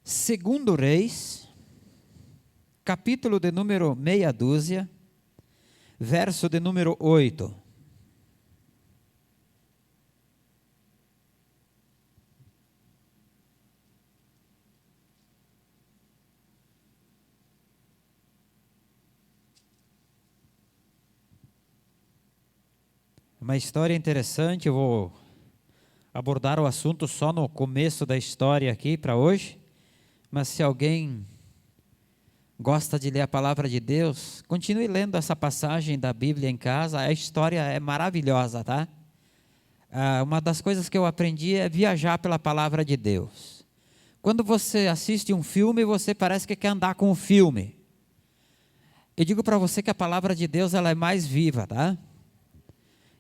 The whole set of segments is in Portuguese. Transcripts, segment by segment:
Segundo Reis, capítulo de número meia dúzia, verso de número 8. Uma história interessante, eu vou abordar o assunto só no começo da história aqui para hoje, mas se alguém gosta de ler a palavra de Deus, continue lendo essa passagem da Bíblia em casa, a história é maravilhosa, tá? Uma das coisas que eu aprendi é viajar pela palavra de Deus. Quando você assiste um filme, você parece que quer andar com o filme. Eu digo para você que a palavra de Deus ela é mais viva, tá?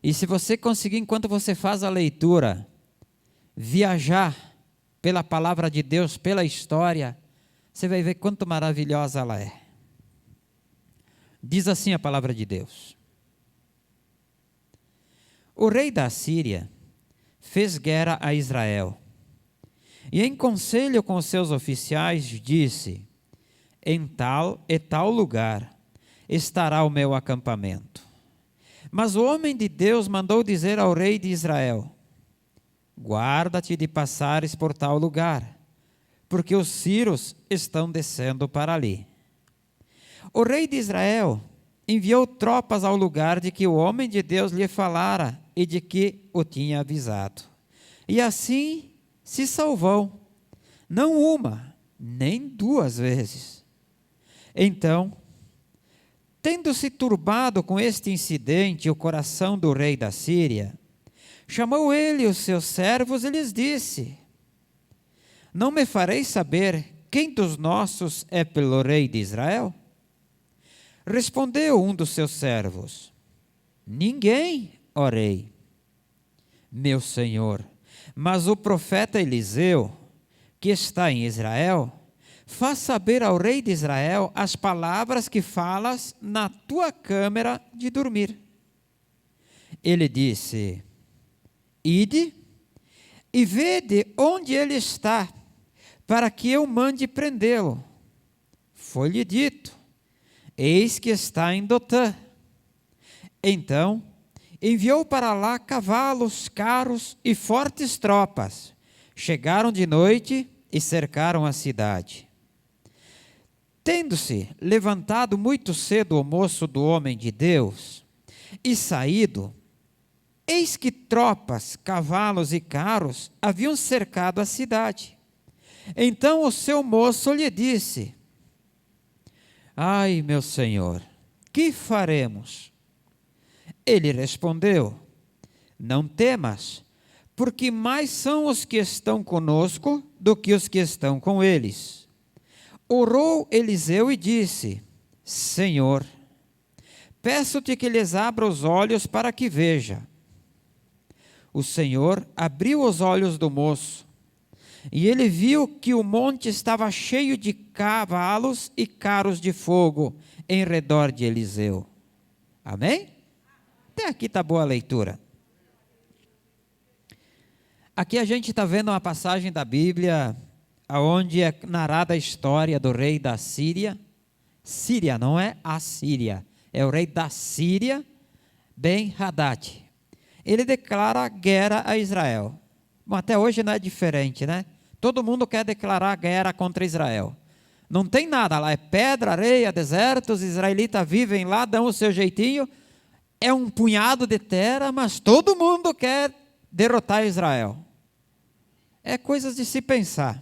E se você conseguir, enquanto você faz a leitura, viajar pela palavra de Deus, pela história, você vai ver quanto maravilhosa ela é. Diz assim a palavra de Deus: o rei da Síria fez guerra a Israel, e em conselho com os seus oficiais disse: em tal e tal lugar estará o meu acampamento. Mas o homem de Deus mandou dizer ao rei de Israel: guarda-te de passares por tal lugar, porque os sírios estão descendo para ali. O rei de Israel enviou tropas ao lugar de que o homem de Deus lhe falara e de que o tinha avisado. E assim se salvou, não uma, nem duas vezes. Então, tendo-se turbado com este incidente o coração do rei da Síria, chamou ele os seus servos e lhes disse: não me fareis saber quem dos nossos é pelo rei de Israel? Respondeu um dos seus servos: ninguém, ó rei, meu senhor, mas o profeta Eliseu, que está em Israel, faz saber ao rei de Israel as palavras que falas na tua câmara de dormir. Ele disse: ide e vede onde ele está, para que eu mande prendê-lo. Foi-lhe dito: eis que está em Dotã. Então enviou para lá cavalos, carros e fortes tropas. Chegaram de noite e cercaram a cidade. Tendo-se levantado muito cedo o moço do homem de Deus e saído, eis que tropas, cavalos e carros haviam cercado a cidade. Então o seu moço lhe disse: ai, meu senhor, que faremos? Ele respondeu: não temas, porque mais são os que estão conosco do que os que estão com eles. Orou Eliseu e disse: Senhor, peço-te que lhes abra os olhos para que veja. O Senhor abriu os olhos do moço, e ele viu que o monte estava cheio de cavalos e carros de fogo em redor de Eliseu. Amém? Até aqui está boa a leitura. Aqui a gente está vendo uma passagem da Bíblia onde é narrada a história do rei da Síria. Síria, não é a Síria, é o rei da Síria, Ben-Hadad. Ele declara guerra a Israel. Bom, até hoje não é diferente, né? Todo mundo quer declarar guerra contra Israel. Não tem nada lá, é pedra, areia, deserto, os israelitas vivem lá, dão o seu jeitinho. É um punhado de terra, mas todo mundo quer derrotar Israel. É coisas de se pensar.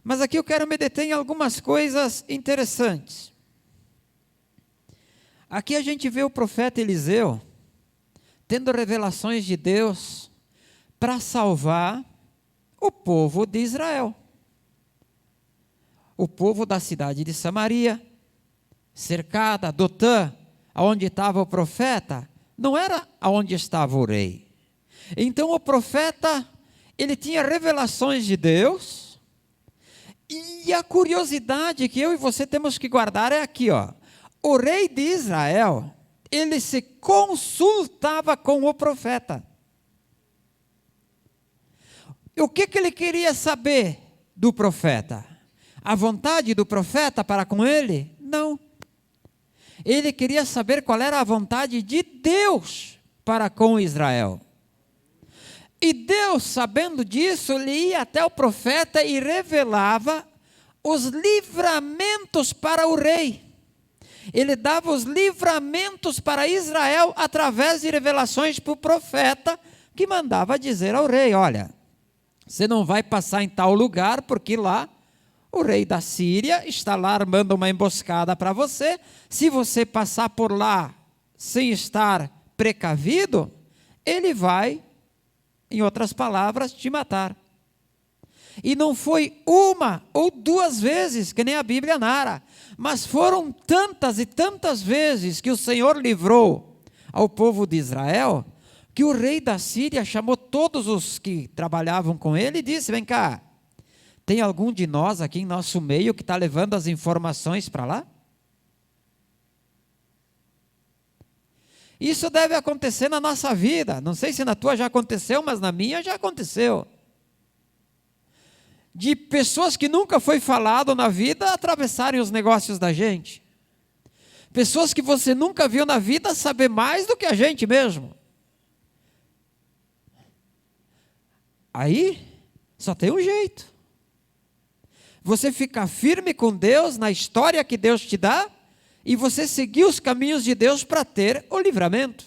Mas aqui eu quero me deter em algumas coisas interessantes. Aqui a gente vê o profeta Eliseu tendo revelações de Deus para salvar o povo de Israel. O povo da cidade de Samaria, cercada, Dotã, onde estava o profeta, não era onde estava o rei. Então o profeta, ele tinha revelações de Deus. E a curiosidade que eu e você temos que guardar é aqui, ó. O rei de Israel, ele se consultava com o profeta. O que ele queria saber do profeta? a vontade do profeta para com ele? Não. Ele queria saber qual era a vontade de Deus para com Israel. E Deus, sabendo disso, ele ia até o profeta e revelava os livramentos para o rei. Ele dava os livramentos para Israel através de revelações para o profeta, que mandava dizer ao rei: olha, você não vai passar em tal lugar, porque lá o rei da Síria está lá armando uma emboscada para você. Se você passar por lá sem estar precavido, ele vai, em outras palavras, te matar. E não foi uma ou duas vezes, que nem a Bíblia narra, mas foram tantas e tantas vezes que o Senhor livrou ao povo de Israel, que o rei da Síria chamou todos os que trabalhavam com ele e disse: vem cá, tem algum de nós aqui em nosso meio que está levando as informações para lá? Isso deve acontecer na nossa vida. Não sei se na tua já aconteceu, mas na minha já aconteceu. De pessoas que nunca foi falado na vida atravessarem os negócios da gente. Pessoas que você nunca viu na vida saber mais do que a gente mesmo. Aí, só tem um jeito. Você ficar firme com Deus, na história que Deus te dá, e você seguir os caminhos de Deus para ter o livramento.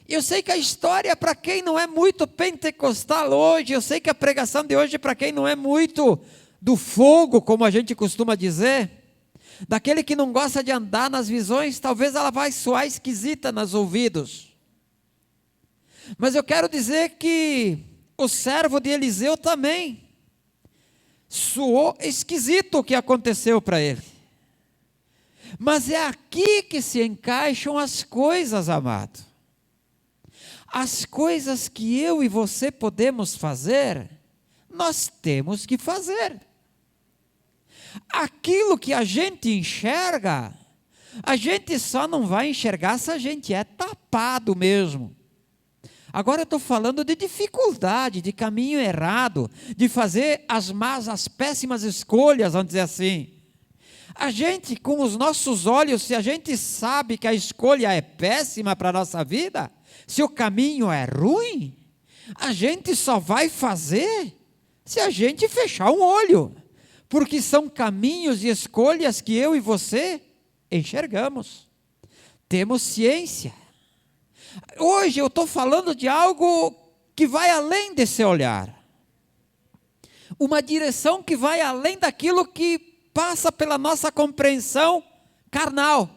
Eu sei que a história, para quem não é muito pentecostal hoje, eu sei que a pregação de hoje, para quem não é muito do fogo, como a gente costuma dizer, daquele que não gosta de andar nas visões, talvez ela vai soar esquisita nos ouvidos. Mas eu quero dizer que o servo de Eliseu também soou esquisito o que aconteceu para ele. Mas é aqui que se encaixam as coisas, amado. As coisas que eu e você podemos fazer, nós temos que fazer. Aquilo que a gente enxerga, a gente só não vai enxergar se a gente é tapado mesmo. Agora eu estou falando de dificuldade, de caminho errado, de fazer as péssimas escolhas, vamos dizer assim. A gente, com os nossos olhos, se a gente sabe que a escolha é péssima para a nossa vida, se o caminho é ruim, a gente só vai fazer se a gente fechar um olho, porque são caminhos e escolhas que eu e você enxergamos, temos ciência. Hoje eu estou falando de algo que vai além desse olhar, uma direção que vai além daquilo que passa pela nossa compreensão carnal.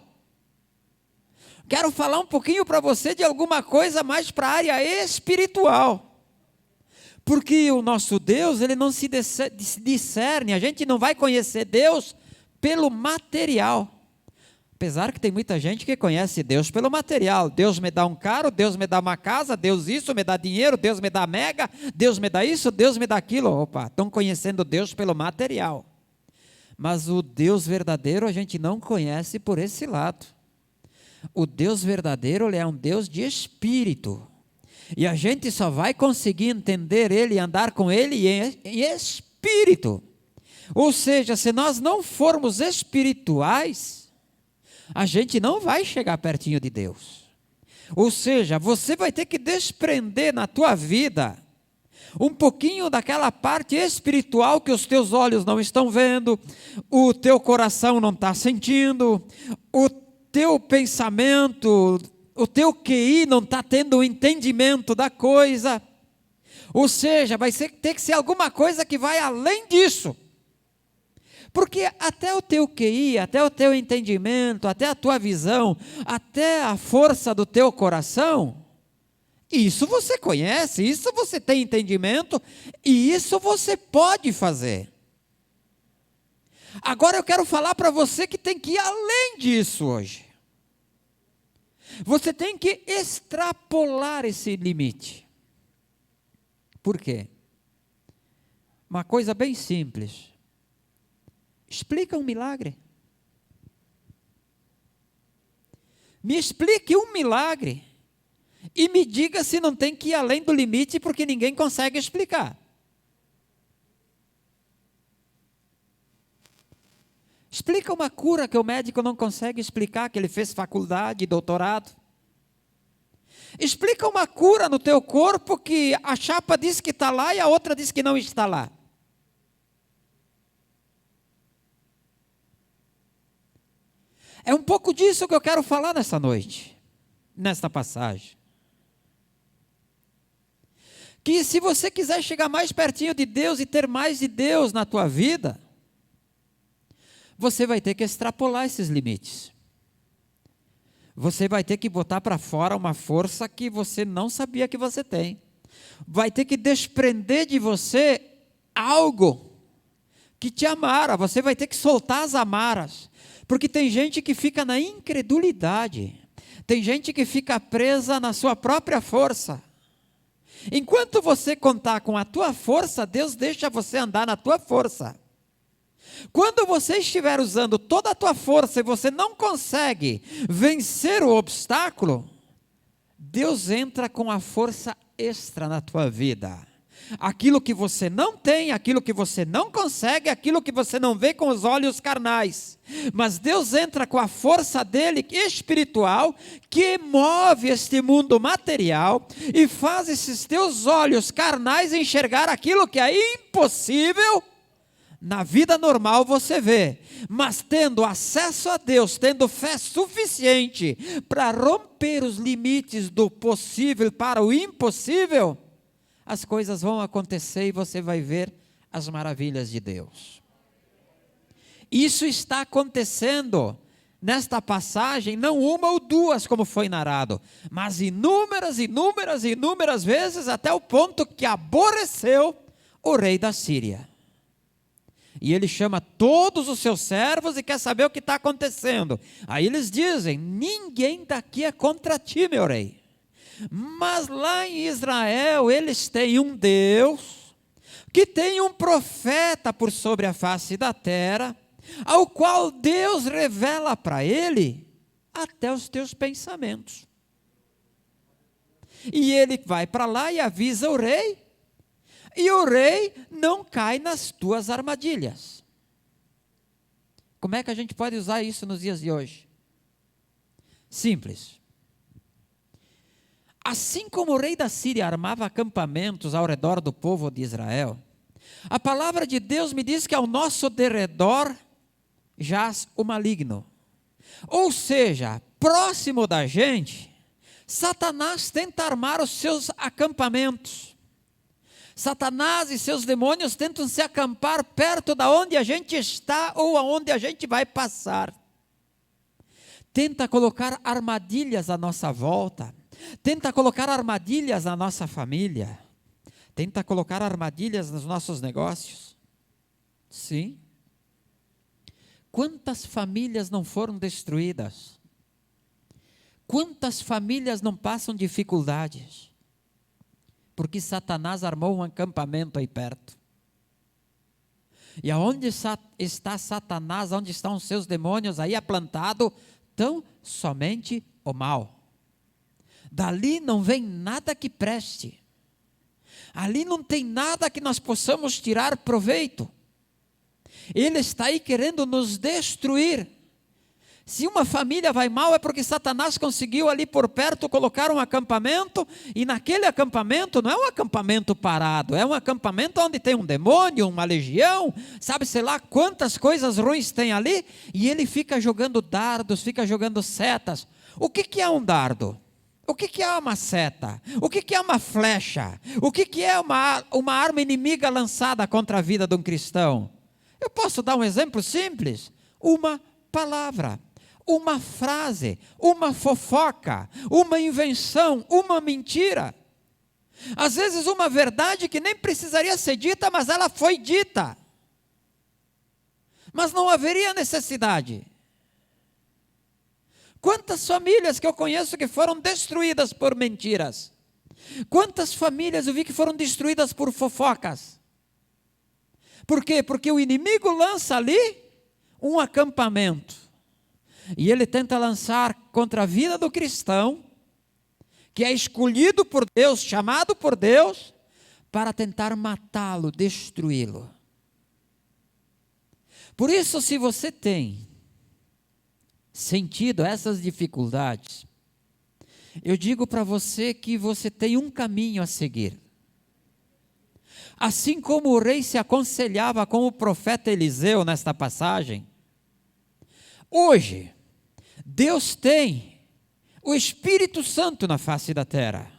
Quero falar um pouquinho para você de alguma coisa mais para a área espiritual. Porque o nosso Deus, ele não se discerne, a gente não vai conhecer Deus pelo material. Apesar que tem muita gente que conhece Deus pelo material. Deus me dá um carro, Deus me dá uma casa, Deus isso, me dá dinheiro, Deus me dá mega, Deus me dá isso, Deus me dá aquilo. Opa, estão conhecendo Deus pelo material. Mas o Deus verdadeiro a gente não conhece por esse lado. O Deus verdadeiro, ele é um Deus de espírito. E a gente só vai conseguir entender ele e andar com ele em espírito. Ou seja, se nós não formos espirituais, a gente não vai chegar pertinho de Deus. Ou seja, você vai ter que desprender na tua vida um pouquinho daquela parte espiritual que os teus olhos não estão vendo, o teu coração não está sentindo, o teu pensamento, o teu QI não está tendo o entendimento da coisa. Ou seja, vai ter que ser alguma coisa que vai além disso. Porque até o teu QI, até o teu entendimento, até a tua visão, até a força do teu coração, isso você conhece, isso você tem entendimento, e isso você pode fazer. Agora eu quero falar para você que tem que ir além disso hoje. Você tem que extrapolar esse limite. Por quê? Uma coisa bem simples. Explica um milagre. Me explique um milagre. E me diga se não tem que ir além do limite, porque ninguém consegue explicar. Explica uma cura que o médico não consegue explicar, que ele fez faculdade, doutorado. Explica uma cura no teu corpo que a chapa diz que está lá e a outra diz que não está lá. É um pouco disso que eu quero falar nessa noite, nesta passagem. Que se você quiser chegar mais pertinho de Deus e ter mais de Deus na tua vida, você vai ter que extrapolar esses limites. Você vai ter que botar para fora uma força que você não sabia que você tem. Vai ter que desprender de você algo que te amara. Você vai ter que soltar as amarras. Porque tem gente que fica na incredulidade. Tem gente que fica presa na sua própria força. Enquanto você contar com a tua força, Deus deixa você andar na tua força. Quando você estiver usando toda a tua força e você não consegue vencer o obstáculo, Deus entra com a força extra na tua vida. Aquilo que você não tem, aquilo que você não consegue, aquilo que você não vê com os olhos carnais. Mas Deus entra com a força dele espiritual, que move este mundo material e faz esses teus olhos carnais enxergar aquilo que é impossível. Na vida normal você vê, mas tendo acesso a Deus, tendo fé suficiente para romper os limites do possível para o impossível, as coisas vão acontecer e você vai ver as maravilhas de Deus. Isso está acontecendo nesta passagem, não uma ou duas como foi narrado, mas inúmeras vezes, até o ponto que aborreceu o rei da Síria. E ele chama todos os seus servos e quer saber o que está acontecendo. Aí eles dizem: ninguém daqui é contra ti, meu rei. Mas lá em Israel eles têm um Deus, que tem um profeta por sobre a face da terra, ao qual Deus revela para ele até os teus pensamentos. E ele vai para lá e avisa o rei, e o rei não cai nas tuas armadilhas. Como é que a gente pode usar isso nos dias de hoje? Simples. Assim como o rei da Síria armava acampamentos ao redor do povo de Israel, a palavra de Deus me diz que ao nosso derredor jaz o maligno. Ou seja, próximo da gente, Satanás tenta armar os seus acampamentos. Satanás e seus demônios tentam se acampar perto da onde a gente está ou aonde a gente vai passar. Tenta colocar armadilhas à nossa volta. Tenta colocar armadilhas na nossa família. Tenta colocar armadilhas nos nossos negócios. Sim. Quantas famílias não foram destruídas? Quantas famílias não passam dificuldades? Porque Satanás armou um acampamento aí perto. E aonde está Satanás, onde estão os seus demônios aí aplantado, tão somente o mal. Dali não vem nada que preste. Ali não tem nada que nós possamos tirar proveito. Ele está aí querendo nos destruir. Se uma família vai mal é porque Satanás conseguiu ali por perto colocar um acampamento, e naquele acampamento não é um acampamento parado, é um acampamento onde tem um demônio, uma legião, sabe, sei lá quantas coisas ruins tem ali, e ele fica jogando dardos, fica jogando setas. O que é um dardo? O que é uma seta? O que é uma flecha? O que é uma arma inimiga lançada contra a vida de um cristão? Eu posso dar um exemplo simples? Uma palavra. Uma frase, uma fofoca, uma invenção, uma mentira. Às vezes uma verdade que nem precisaria ser dita, mas ela foi dita. Mas não haveria necessidade. Quantas famílias que eu conheço que foram destruídas por mentiras? Quantas famílias eu vi que foram destruídas por fofocas? Por quê? Porque o inimigo lança ali um acampamento. E ele tenta lançar contra a vida do cristão, que é escolhido por Deus, chamado por Deus, para tentar matá-lo, destruí-lo. Por isso, se você tem sentido essas dificuldades, eu digo para você que você tem um caminho a seguir. Assim como o rei se aconselhava com o profeta Eliseu nesta passagem, hoje, Deus tem o Espírito Santo na face da terra.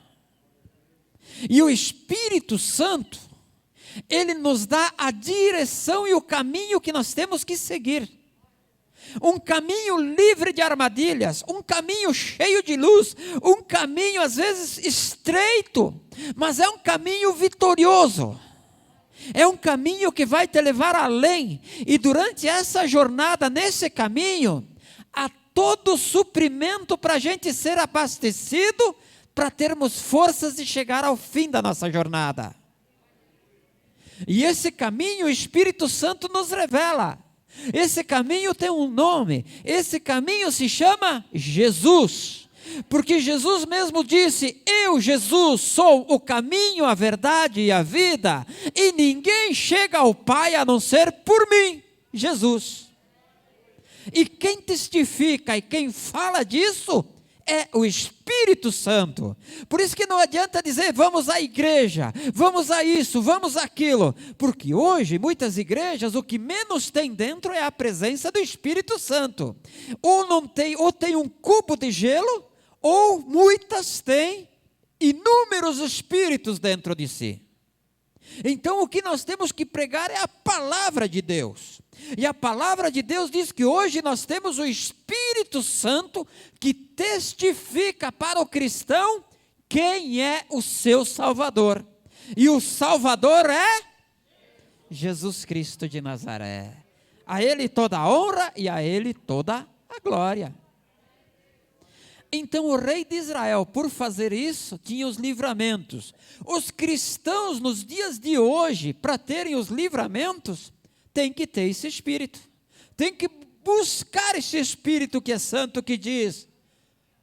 E o Espírito Santo, ele nos dá a direção e o caminho que nós temos que seguir. Um caminho livre de armadilhas, um caminho cheio de luz, um caminho às vezes estreito, mas é um caminho vitorioso. É um caminho que vai te levar além, e durante essa jornada, nesse caminho, há todo o suprimento para a gente ser abastecido, para termos forças de chegar ao fim da nossa jornada. E esse caminho o Espírito Santo nos revela. Esse caminho tem um nome, esse caminho se chama Jesus. Porque Jesus mesmo disse: eu, Jesus, sou o caminho, a verdade e a vida, e ninguém chega ao Pai a não ser por mim, Jesus. E quem testifica e quem fala disso é o Espírito Santo. Por isso que não adianta dizer vamos à igreja, vamos a isso, vamos àquilo, porque hoje muitas igrejas o que menos tem dentro é a presença do Espírito Santo. Ou não tem, ou tem um cubo de gelo, ou muitas têm inúmeros espíritos dentro de si. Então o que nós temos que pregar é a palavra de Deus. E a palavra de Deus diz que hoje nós temos o Espírito Santo que testifica para o cristão quem é o seu Salvador. E o Salvador é Jesus Cristo de Nazaré. A Ele toda a honra e a Ele toda a glória. Então o rei de Israel, por fazer isso, tinha os livramentos. Os cristãos nos dias de hoje, para terem os livramentos, tem que ter esse Espírito, tem que buscar esse Espírito que é santo, que diz,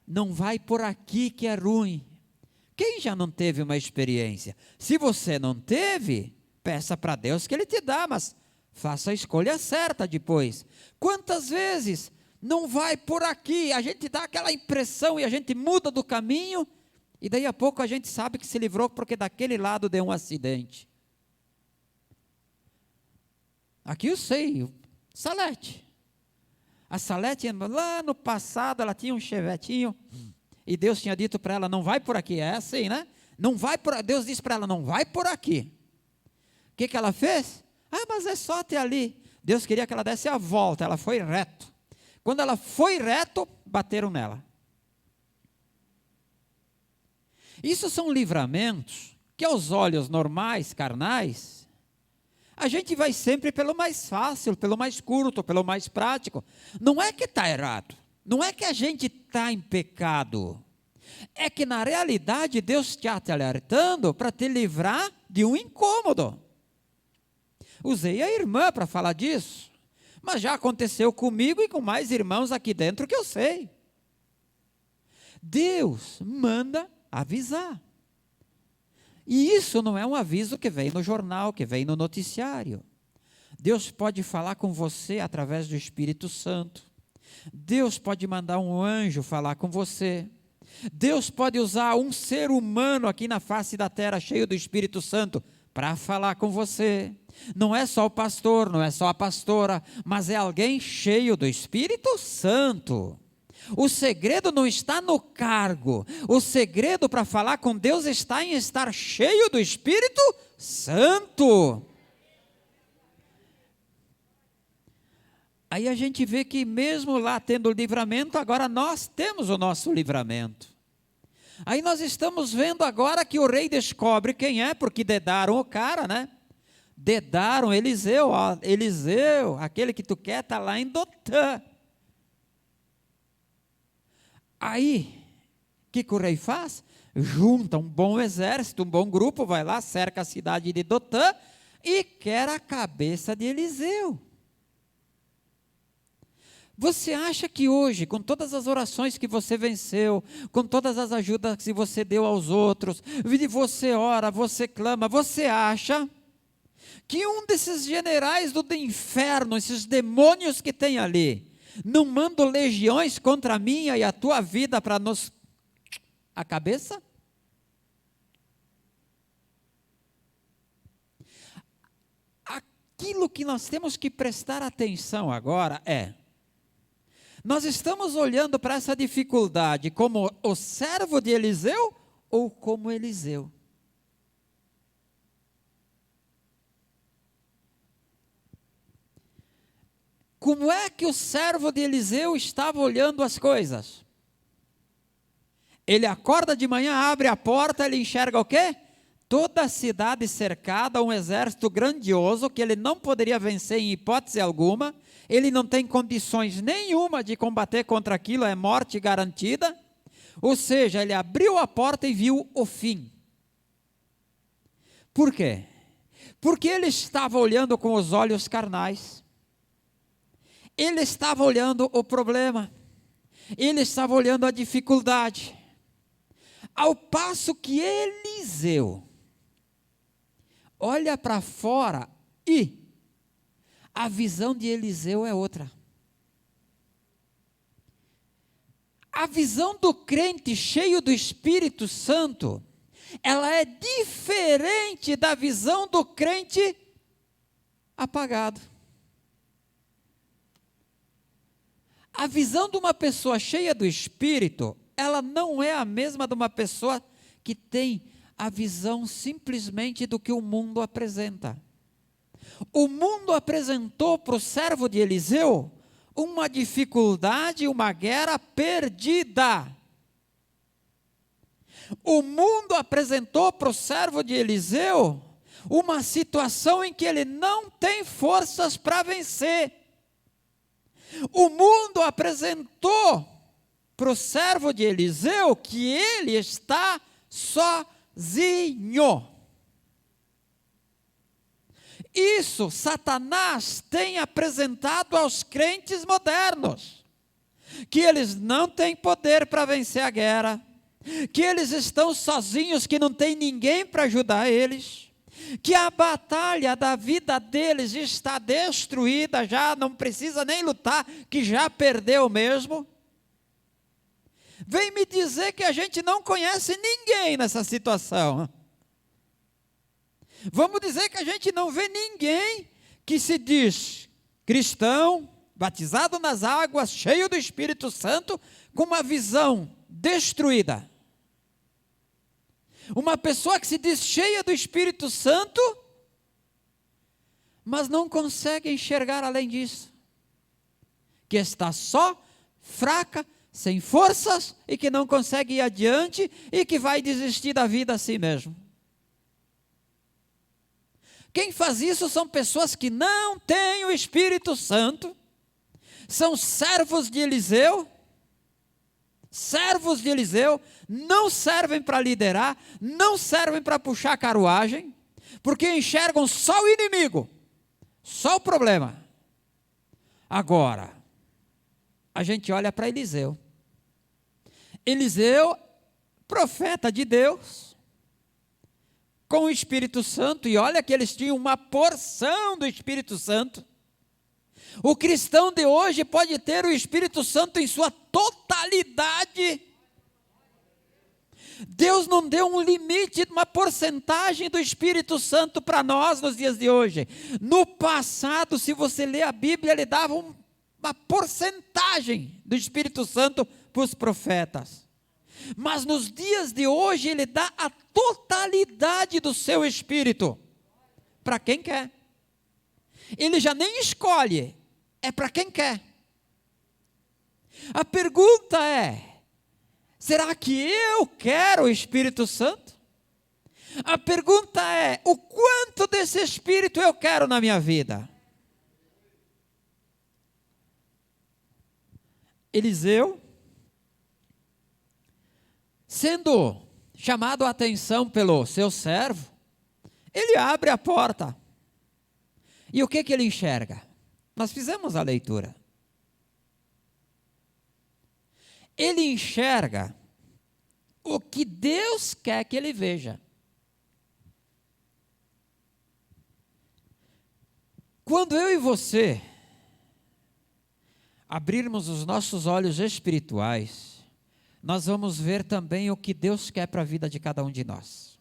não vai por aqui que é ruim. Quem já não teve uma experiência? Se você não teve, peça para Deus que Ele te dá, mas faça a escolha certa depois. Quantas vezes não vai por aqui, a gente dá aquela impressão e a gente muda do caminho, e daí a pouco a gente sabe que se livrou porque daquele lado deu um acidente. Aqui eu sei, Salete. A Salete, lá no passado, ela tinha um chevetinho, e Deus tinha dito para ela, não vai por aqui, é assim, né? Não vai por, Deus disse para ela, não vai por aqui. O que ela fez? Ah, mas é só até ali. Deus queria que ela desse a volta, ela foi reto. Quando ela foi reto, bateram nela. Isso são livramentos que aos olhos normais, carnais, a gente vai sempre pelo mais fácil, pelo mais curto, pelo mais prático. Não é que está errado, não é que a gente está em pecado, é que na realidade Deus está te alertando para te livrar de um incômodo. Usei a irmã para falar disso, mas já aconteceu comigo e com mais irmãos aqui dentro que eu sei. Deus manda avisar. E isso não é um aviso que vem no jornal, que vem no noticiário. Deus pode falar com você através do Espírito Santo. Deus pode mandar um anjo falar com você. Deus pode usar um ser humano aqui na face da terra, cheio do Espírito Santo, para falar com você. Não é só o pastor, não é só a pastora, mas é alguém cheio do Espírito Santo. O segredo não está no cargo, o segredo para falar com Deus está em estar cheio do Espírito Santo. Aí a gente vê que mesmo lá tendo o livramento, agora nós temos o nosso livramento. Aí nós estamos vendo agora que o rei descobre quem é, porque dedaram o cara, né? Dedaram Eliseu, ó, Eliseu, aquele que tu quer está lá em Dotã. Aí, o que o rei faz? Junta um bom exército, um bom grupo, vai lá, cerca a cidade de Dotã e quer a cabeça de Eliseu. Você acha que hoje, com todas as orações que você venceu, com todas as ajudas que você deu aos outros, você ora, você clama, você acha Que um desses generais do inferno, esses demônios que tem ali, não manda legiões contra a minha e a tua vida para nos... a cabeça? Aquilo que nós temos que prestar atenção agora é, nós estamos olhando para essa dificuldade como o servo de Eliseu ou como Eliseu? Como é que o servo de Eliseu estava olhando as coisas? Ele acorda de manhã, abre a porta, ele enxerga o quê? Toda a cidade cercada, um exército grandioso que ele não poderia vencer em hipótese alguma. Ele não tem condições nenhuma de combater contra aquilo, é morte garantida. Ou seja, ele abriu a porta e viu o fim. Por quê? Porque ele estava olhando com os olhos carnais. Ele estava olhando o problema, ele estava olhando a dificuldade, ao passo que Eliseu olha para fora e a visão de Eliseu é outra. A visão do crente cheio do Espírito Santo, ela é diferente da visão do crente apagado. A visão de uma pessoa cheia do Espírito, ela não é a mesma de uma pessoa que tem a visão simplesmente do que o mundo apresenta. O mundo apresentou para o servo de Eliseu uma dificuldade, uma guerra perdida. O mundo apresentou para o servo de Eliseu uma situação em que ele não tem forças para vencer. O mundo apresentou para o servo de Eliseu que ele está sozinho. Isso Satanás tem apresentado aos crentes modernos, que eles não têm poder para vencer a guerra, que eles estão sozinhos, que não tem ninguém para ajudar eles, que a batalha da vida deles está destruída, já não precisa nem lutar, que já perdeu mesmo. Vem me dizer que a gente não conhece ninguém nessa situação. Vamos dizer que a gente não vê ninguém que se diz cristão, batizado nas águas, cheio do Espírito Santo, com uma visão destruída. Uma pessoa que se diz cheia do Espírito Santo, mas não consegue enxergar além disso. Que está só, fraca, sem forças e que não consegue ir adiante e que vai desistir da vida assim mesmo. Quem faz isso são pessoas que não têm o Espírito Santo, são servos de Eliseu. Servos de Eliseu não servem para liderar, não servem para puxar carruagem, porque enxergam só o inimigo, só o problema. Agora, a gente olha para Eliseu. Eliseu, profeta de Deus, com o Espírito Santo, e olha que eles tinham uma porção do Espírito Santo. O cristão de hoje pode ter o Espírito Santo em sua totalidade. Deus não deu um limite, uma porcentagem do Espírito Santo para nós nos dias de hoje. No passado, se você ler a Bíblia, ele dava uma porcentagem do Espírito Santo para os profetas. Mas nos dias de hoje, ele dá a totalidade do seu Espírito para quem quer. Ele já nem escolhe, é para quem quer. A pergunta é: será que eu quero o Espírito Santo? A pergunta é: o quanto desse Espírito eu quero na minha vida? Eliseu, sendo chamado a atenção pelo seu servo, ele abre a porta. E o que ele enxerga? Nós fizemos a leitura. Ele enxerga o que Deus quer que ele veja. Quando eu e você abrirmos os nossos olhos espirituais, nós vamos ver também o que Deus quer para a vida de cada um de nós.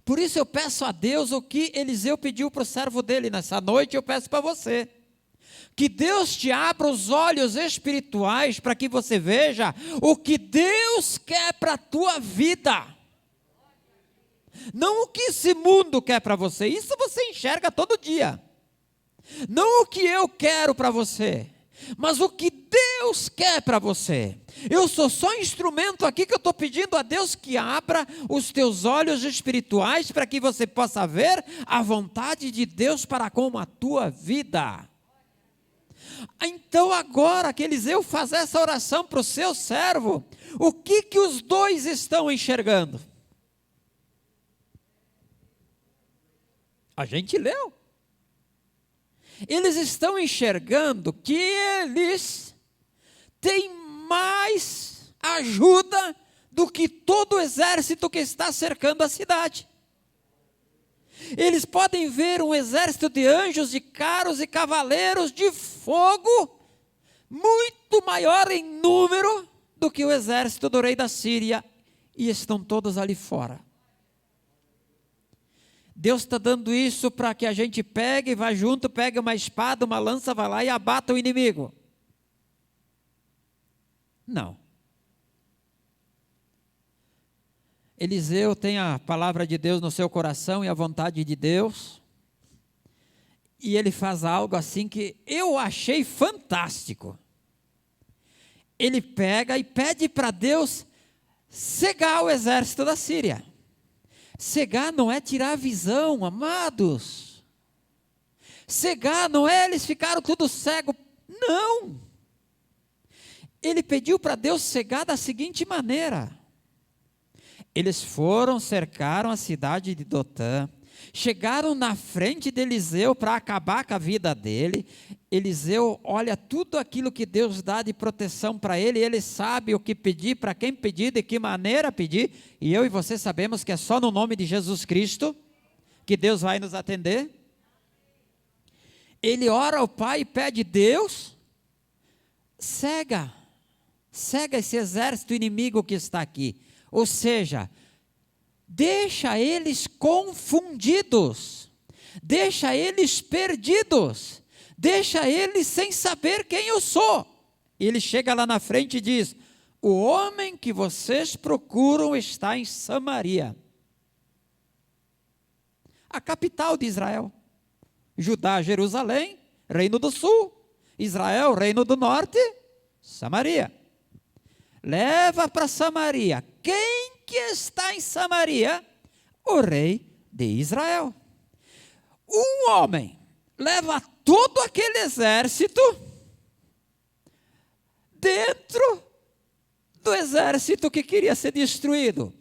Por isso eu peço a Deus o que Eliseu pediu para o servo dele nessa noite, eu peço para você. Que Deus te abra os olhos espirituais para que você veja o que Deus quer para a tua vida. Não o que esse mundo quer para você, isso você enxerga todo dia. Não o que eu quero para você, mas o que Deus quer para você. Eu sou só instrumento aqui que eu estou pedindo a Deus que abra os teus olhos espirituais para que você possa ver a vontade de Deus para com a tua vida. Então agora que Eliseu faz essa oração para o seu servo, o que os dois estão enxergando? A gente leu. Eles estão enxergando que eles têm mais ajuda do que todo o exército que está cercando a cidade. Eles podem ver um exército de anjos, de carros e cavaleiros de fogo, muito maior em número do que o exército do rei da Síria, e estão todos ali fora. Deus está dando isso para que a gente pegue, vá junto, pegue uma espada, uma lança, vá lá e abata o inimigo. Não. Eliseu tem a palavra de Deus no seu coração e a vontade de Deus. E ele faz algo assim que eu achei fantástico. Ele pega e pede para Deus cegar o exército da Síria. Cegar não é tirar a visão, amados. Cegar não é eles ficaram tudo cego. Não. Ele pediu para Deus cegar da seguinte maneira. Eles foram, cercaram a cidade de Dotã, chegaram na frente de Eliseu para acabar com a vida dele. Eliseu olha tudo aquilo que Deus dá de proteção para ele, ele sabe o que pedir, para quem pedir, de que maneira pedir, e eu e você sabemos que é só no nome de Jesus Cristo que Deus vai nos atender. Ele ora ao Pai e pede: Deus, cega esse exército inimigo que está aqui, ou seja, deixa eles confundidos, deixa eles perdidos, deixa eles sem saber quem eu sou. Ele chega lá na frente e diz: o homem que vocês procuram está em Samaria, a capital de Israel. Judá, Jerusalém, reino do sul. Israel, reino do norte. Samaria. Leva para Samaria. Quem que está em Samaria? O rei de Israel. Um homem leva todo aquele exército dentro do exército que queria ser destruído.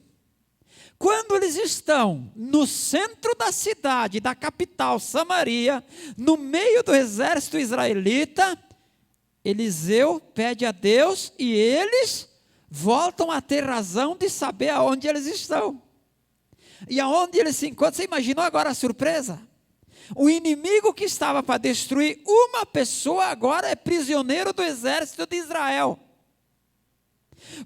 Quando eles estão no centro da cidade, da capital, Samaria, no meio do exército israelita, Eliseu pede a Deus e eles voltam a ter razão de saber aonde eles estão. E aonde eles se encontram. Você imaginou agora a surpresa? O inimigo que estava para destruir uma pessoa agora é prisioneiro do exército de Israel.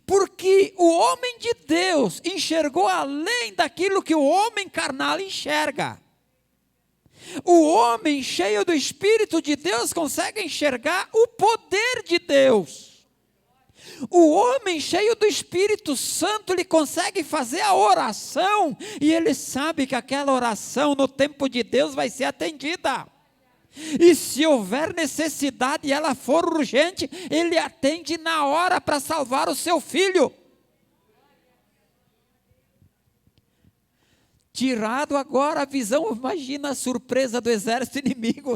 Porque o homem de Deus enxergou além daquilo que o homem carnal enxerga. O homem cheio do Espírito de Deus consegue enxergar o poder de Deus. O homem cheio do Espírito Santo, ele consegue fazer a oração e ele sabe que aquela oração no tempo de Deus vai ser atendida. E se houver necessidade e ela for urgente, ele atende na hora para salvar o seu filho. Tirado agora a visão, imagina a surpresa do exército inimigo.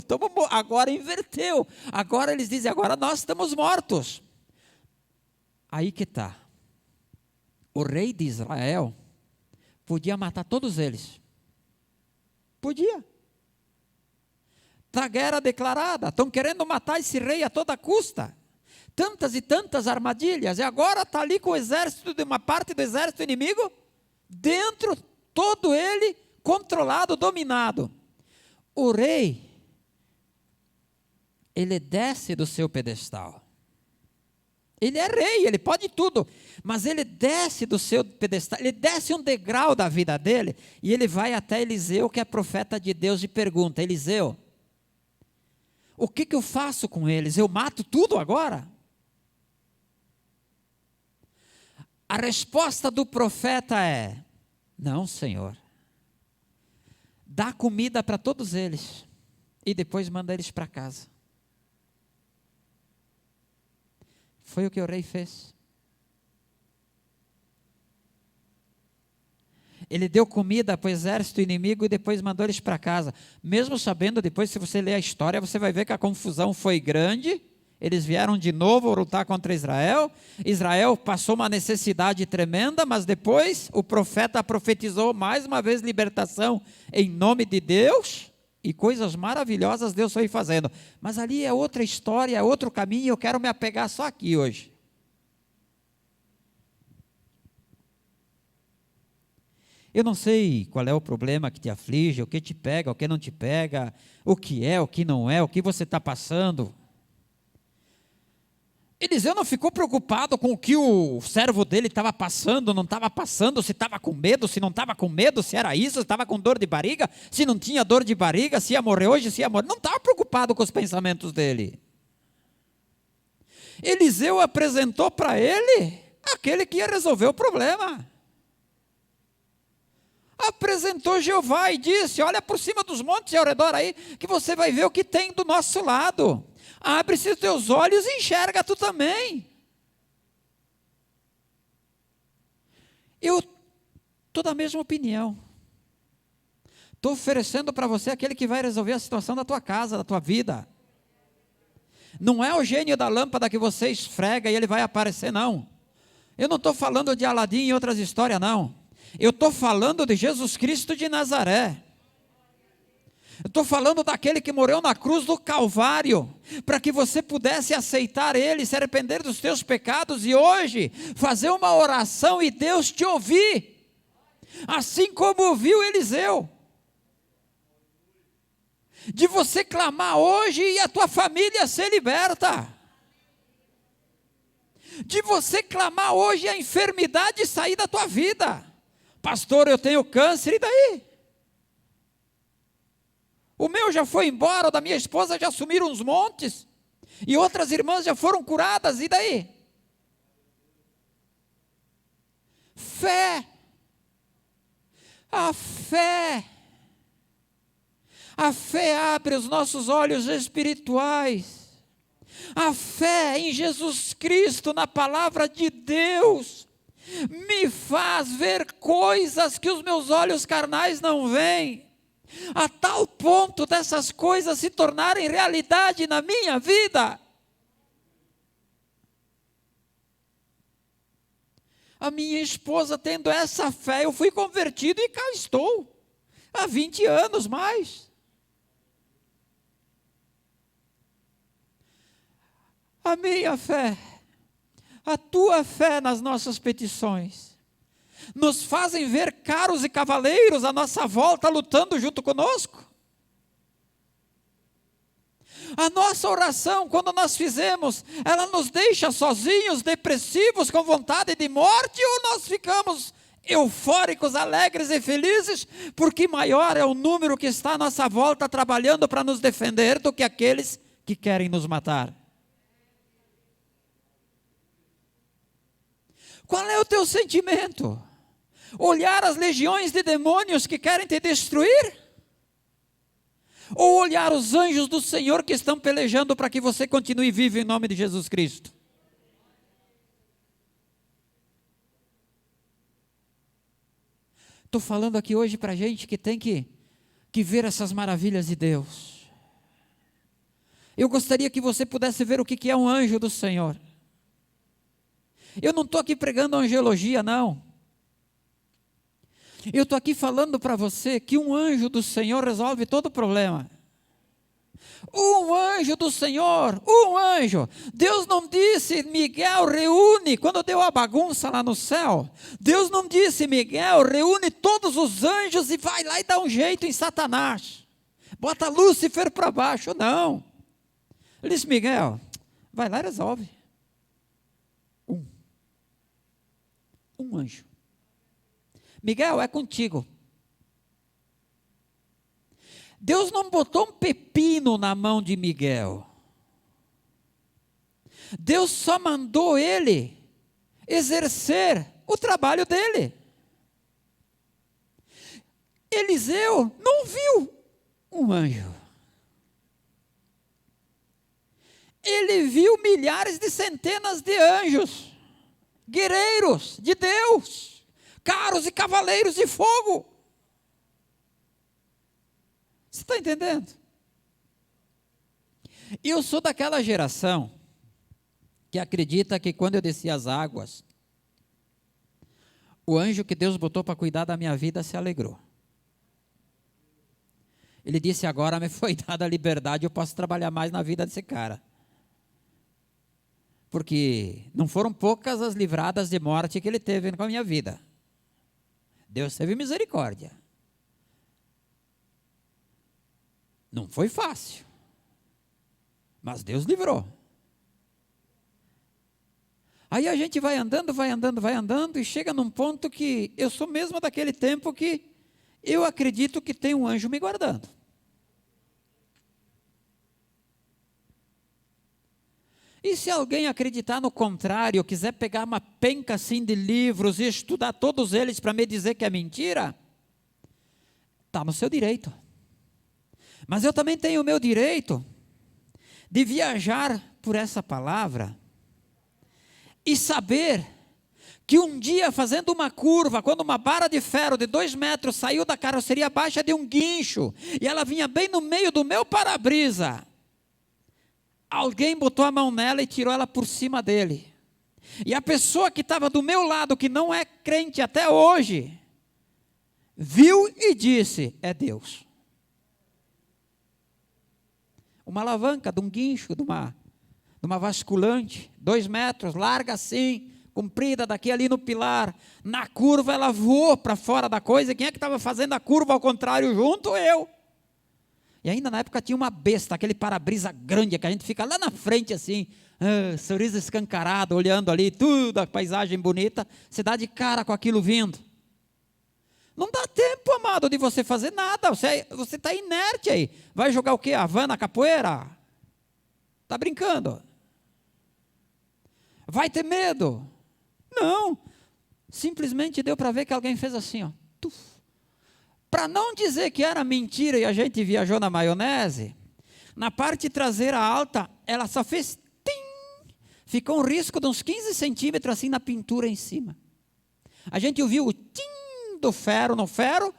Agora inverteu. Agora eles dizem: agora nós estamos mortos. Aí que está. O rei de Israel podia matar todos eles. Podia. Está a guerra declarada. Estão querendo matar esse rei a toda custa. Tantas e tantas armadilhas. E agora está ali com o exército, de uma parte do exército inimigo, dentro, todo ele controlado, dominado. O rei ele desce do seu pedestal. Ele é rei, ele pode tudo, mas ele desce do seu pedestal, ele desce um degrau da vida dele, e ele vai até Eliseu, que é profeta de Deus, e pergunta: Eliseu, o que eu faço com eles? Eu mato tudo agora? A resposta do profeta é: não, Senhor, dá comida para todos eles, e depois manda eles para casa. Foi o que o rei fez. Ele deu comida para o exército inimigo e depois mandou eles para casa. Mesmo sabendo, depois, se você ler a história, você vai ver que a confusão foi grande. Eles vieram de novo lutar contra Israel. Israel passou uma necessidade tremenda, mas depois o profeta profetizou mais uma vez libertação em nome de Deus. E coisas maravilhosas Deus foi fazendo. Mas ali é outra história, é outro caminho, e eu quero me apegar só aqui hoje. Eu não sei qual é o problema que te aflige, o que te pega, o que não te pega, o que não é, o que você está passando. Eliseu não ficou preocupado com o que o servo dele estava passando, não estava passando, se estava com medo, se não estava com medo, se era isso, se estava com dor de barriga, se não tinha dor de barriga, se ia morrer hoje, se ia morrer. Não estava preocupado com os pensamentos dele. Eliseu apresentou para ele aquele que ia resolver o problema. Apresentou Jeová e disse: olha por cima dos montes e ao redor aí, que você vai ver o que tem do nosso lado. Abre-se os teus olhos e enxerga tu também. Eu estou da mesma opinião. Estou oferecendo para você aquele que vai resolver a situação da tua casa, da tua vida. Não é o gênio da lâmpada que você esfrega e ele vai aparecer, não. Eu não estou falando de Aladim e outras histórias, não. Eu estou falando de Jesus Cristo de Nazaré. Eu estou falando daquele que morreu na cruz do Calvário, para que você pudesse aceitar Ele, se arrepender dos teus pecados e hoje fazer uma oração e Deus te ouvir, assim como ouviu Eliseu. De você clamar hoje e a tua família ser liberta. De você clamar hoje e a enfermidade sair da tua vida. Pastor, eu tenho câncer, e daí? O meu já foi embora, o da minha esposa já sumiram uns montes, e outras irmãs já foram curadas, e daí? Fé. A fé. A fé abre os nossos olhos espirituais. A fé em Jesus Cristo, na palavra de Deus, me faz ver coisas que os meus olhos carnais não veem. A tal ponto dessas coisas se tornarem realidade na minha vida. A minha esposa tendo essa fé, eu fui convertido e cá estou, há 20 anos mais. A minha fé, a tua fé nas nossas petições, nos fazem ver carros e cavaleiros à nossa volta lutando junto conosco. A nossa oração, quando nós fizemos, ela nos deixa sozinhos, depressivos, com vontade de morte, ou nós ficamos eufóricos, alegres e felizes, porque maior é o número que está à nossa volta trabalhando para nos defender do que aqueles que querem nos matar. Qual é o teu sentimento? Olhar as legiões de demônios que querem te destruir? Ou olhar os anjos do Senhor que estão pelejando para que você continue vivo em nome de Jesus Cristo? Estou falando aqui hoje para gente que tem que ver essas maravilhas de Deus. Eu gostaria que você pudesse ver o que é um anjo do Senhor. Eu não estou aqui pregando angelologia, não. Eu estou aqui falando para você que um anjo do Senhor resolve todo o problema. Um anjo do Senhor, um anjo. Deus não disse: Miguel, reúne, quando deu a bagunça lá no céu. Deus não disse: Miguel, reúne todos os anjos e vai lá e dá um jeito em Satanás. Bota Lúcifer para baixo, não. Ele disse: Miguel, vai lá e resolve. Um anjo. Miguel, é contigo. Deus não botou um pepino na mão de Miguel. Deus só mandou ele exercer o trabalho dele. Eliseu não viu um anjo. Ele viu milhares de centenas de anjos, guerreiros de Deus, carros e cavaleiros de fogo. Você está entendendo? Eu sou daquela geração que acredita que quando eu desci as águas, o anjo que Deus botou para cuidar da minha vida se alegrou. Ele disse: agora me foi dada a liberdade, eu posso trabalhar mais na vida desse cara. Porque não foram poucas as livradas de morte que ele teve com a minha vida. Deus teve misericórdia. Não foi fácil, mas Deus livrou. Aí a gente vai andando, e chega num ponto que eu sou mesmo daquele tempo que eu acredito que tem um anjo me guardando. E se alguém acreditar no contrário, quiser pegar uma penca assim de livros e estudar todos eles para me dizer que é mentira, está no seu direito. Mas eu também tenho o meu direito de viajar por essa palavra e saber que um dia, fazendo uma curva, quando uma barra de ferro de 2 metros saiu da carroceria baixa de um guincho, e ela vinha bem no meio do meu para-brisa, alguém botou a mão nela e tirou ela por cima dele. E a pessoa que estava do meu lado, que não é crente até hoje, viu e disse: é Deus. Uma alavanca de um guincho, de uma basculante, 2 metros, larga assim, comprida daqui ali no pilar. Na curva ela voou para fora da coisa. Quem é que estava fazendo a curva ao contrário junto? Eu. E ainda na época tinha uma besta, aquele para-brisa grande, que a gente fica lá na frente assim, sorriso escancarado, olhando ali, tudo, a paisagem bonita, você dá de cara com aquilo vindo. Não dá tempo, amado, de você fazer nada, você está inerte aí. Vai jogar o quê? Havana, capoeira? Está brincando? Vai ter medo? Não. Simplesmente deu para ver que alguém fez assim, ó. Para não dizer que era mentira e a gente viajou na maionese, na parte traseira alta, ela só fez tim, ficou um risco de uns 15 centímetros assim na pintura em cima. A gente ouviu o tim do ferro no ferro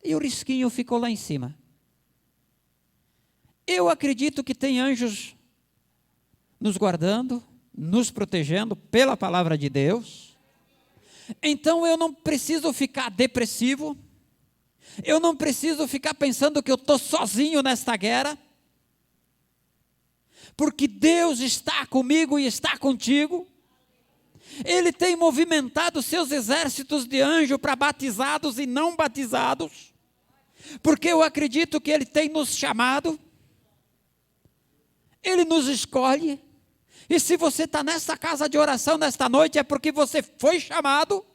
e o risquinho ficou lá em cima. Eu acredito que tem anjos nos guardando, nos protegendo pela palavra de Deus. Então eu não preciso ficar depressivo. Eu não preciso ficar pensando que eu estou sozinho nesta guerra, porque Deus está comigo e está contigo. Ele tem movimentado seus exércitos de anjo para batizados e não batizados, porque eu acredito que Ele tem nos chamado, Ele nos escolhe, e se você está nessa casa de oração nesta noite, é porque você foi chamado.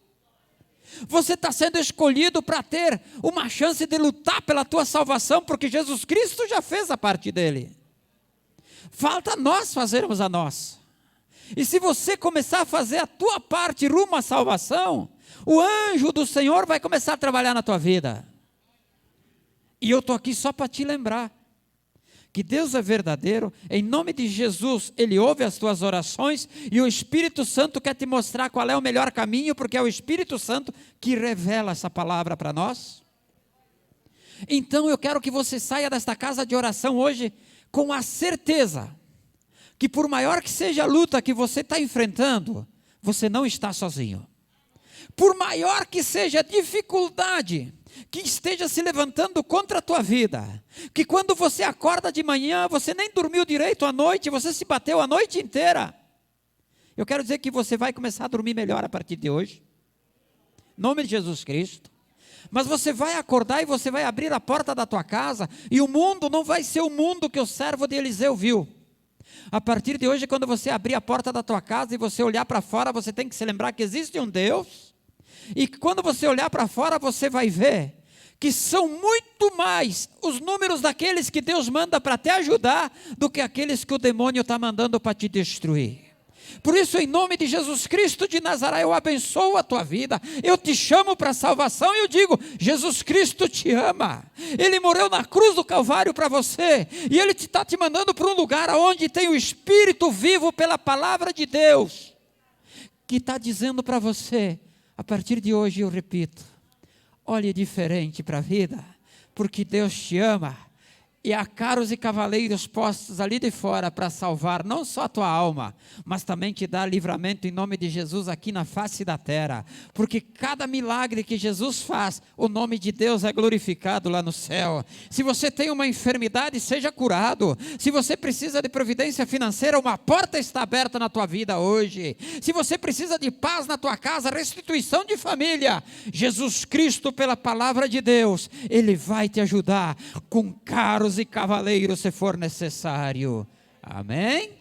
Você está sendo escolhido para ter uma chance de lutar pela tua salvação, porque Jesus Cristo já fez a parte dele. Falta nós fazermos a nossa. E se você começar a fazer a tua parte rumo à salvação, o anjo do Senhor vai começar a trabalhar na tua vida. E eu estou aqui só para te lembrar que Deus é verdadeiro, em nome de Jesus, Ele ouve as tuas orações, e o Espírito Santo quer te mostrar qual é o melhor caminho, porque é o Espírito Santo que revela essa palavra para nós. Então eu quero que você saia desta casa de oração hoje com a certeza que por maior que seja a luta que você está enfrentando, você não está sozinho. Por maior que seja a dificuldade que esteja se levantando contra a tua vida, que quando você acorda de manhã, você nem dormiu direito à noite, você se bateu a noite inteira, eu quero dizer que você vai começar a dormir melhor a partir de hoje, em nome de Jesus Cristo. Mas você vai acordar e você vai abrir a porta da tua casa, e o mundo não vai ser o mundo que o servo de Eliseu viu. A partir de hoje, quando você abrir a porta da tua casa e você olhar para fora, você tem que se lembrar que existe um Deus. E quando você olhar para fora, você vai ver que são muito mais os números daqueles que Deus manda para te ajudar do que aqueles que o demônio está mandando para te destruir. Por isso, em nome de Jesus Cristo de Nazaré, eu abençoo a tua vida, eu te chamo para a salvação e eu digo, Jesus Cristo te ama, Ele morreu na cruz do Calvário para você, e Ele está te mandando para um lugar onde tem o Espírito vivo pela palavra de Deus, que está dizendo para você, a partir de hoje eu repito, olhe diferente para a vida, porque Deus te ama, e há carros e cavaleiros postos ali de fora para salvar não só a tua alma, mas também te dar livramento em nome de Jesus aqui na face da terra, porque cada milagre que Jesus faz, o nome de Deus é glorificado lá no céu. Se você tem uma enfermidade, seja curado. Se você precisa de providência financeira, uma porta está aberta na tua vida hoje. Se você precisa de paz na tua casa, restituição de família, Jesus Cristo, pela palavra de Deus, Ele vai te ajudar com carros e cavaleiros se for necessário. Amém?